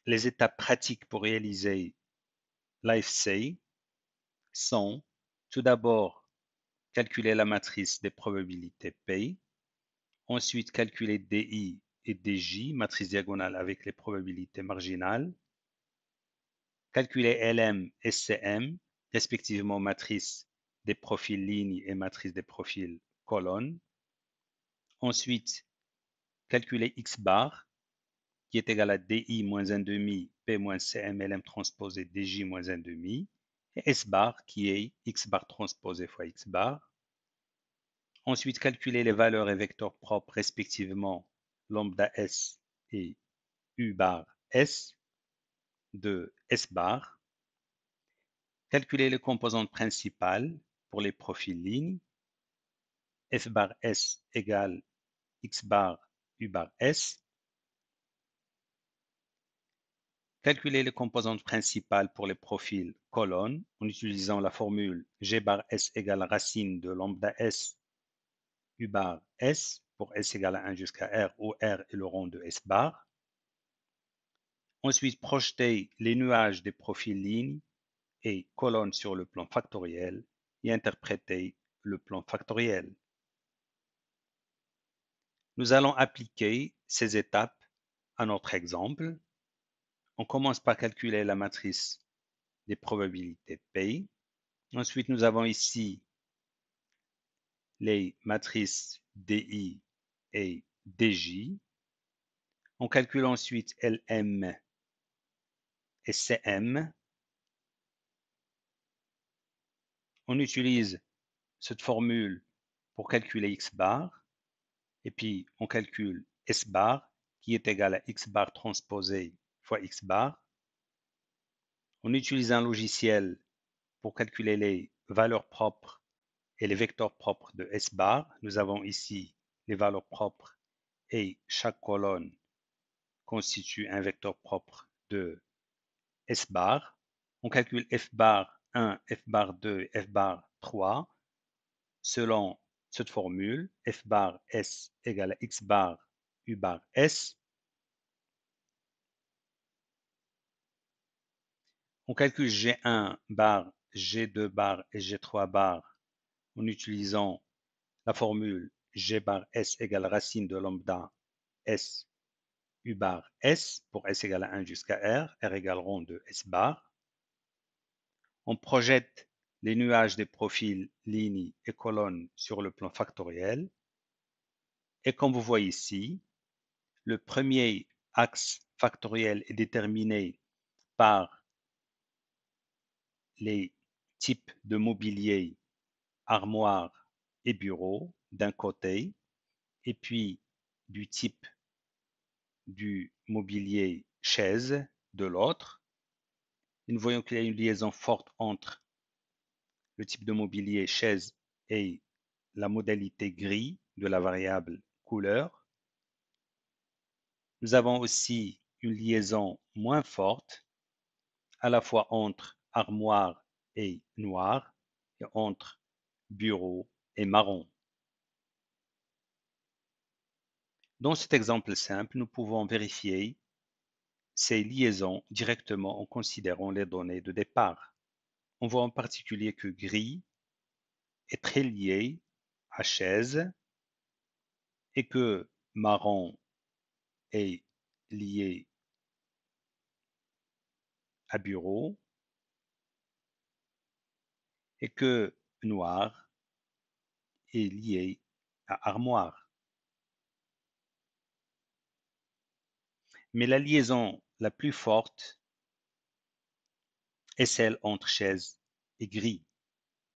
Les étapes pratiques pour réaliser l'AFC sont tout d'abord calculer la matrice des probabilités P, ensuite calculer DI et DJ, matrice diagonale avec les probabilités marginales, calculer LM et CM, respectivement matrice des profils lignes et matrice des profils colonnes. Ensuite, calculer X bar, qui est égal à DI moins 1 demi, P moins CM, LM transposé DJ moins 1 demi, et S bar, qui est X bar transposé fois X bar. Ensuite, calculer les valeurs et vecteurs propres respectivement lambda S et U bar S de S bar. Calculer les composantes principales pour les profils lignes. F bar S égale X bar U bar S. Calculer les composantes principales pour les profils colonnes en utilisant la formule G bar S égale racine de lambda S U bar S pour S égale à 1 jusqu'à R où R est le rang de S bar. Ensuite, projeter les nuages des profils lignes et colonnes sur le plan factoriel et interpréter le plan factoriel. Nous allons appliquer ces étapes à notre exemple. On commence par calculer la matrice des probabilités P. Ensuite, nous avons ici les matrices DI et DJ. On calcule ensuite LM et CM. On utilise cette formule pour calculer X bar. Et puis, on calcule S bar, qui est égal à X bar transposé fois X bar. On utilise un logiciel pour calculer les valeurs propres et les vecteurs propres de S bar. Nous avons ici les valeurs propres et chaque colonne constitue un vecteur propre de S bar. On calcule F bar 1, F bar 2 et F bar 3 selon cette formule. F bar S égale à X bar U bar S. On calcule G1 bar, G2 bar et G3 bar en utilisant la formule G bar S égale racine de lambda S U bar S pour S égale à 1 jusqu'à R, R égale rond de S bar. On projette les nuages des profils lignes et colonnes sur le plan factoriel. Et comme vous voyez ici, le premier axe factoriel est déterminé par les types de mobilier armoire et bureau d'un côté, et puis du type du mobilier chaise de l'autre. Nous voyons qu'il y a une liaison forte entre le type de mobilier chaise et la modalité gris de la variable couleur. Nous avons aussi une liaison moins forte à la fois entre armoire et noir et entre bureau et marron. Dans cet exemple simple, nous pouvons vérifier ces liaisons directement en considérant les données de départ. On voit en particulier que gris est très lié à chaise et que marron est lié à bureau et que noir est lié à armoire. Mais la liaison la plus forte est celle entre chaise et gris.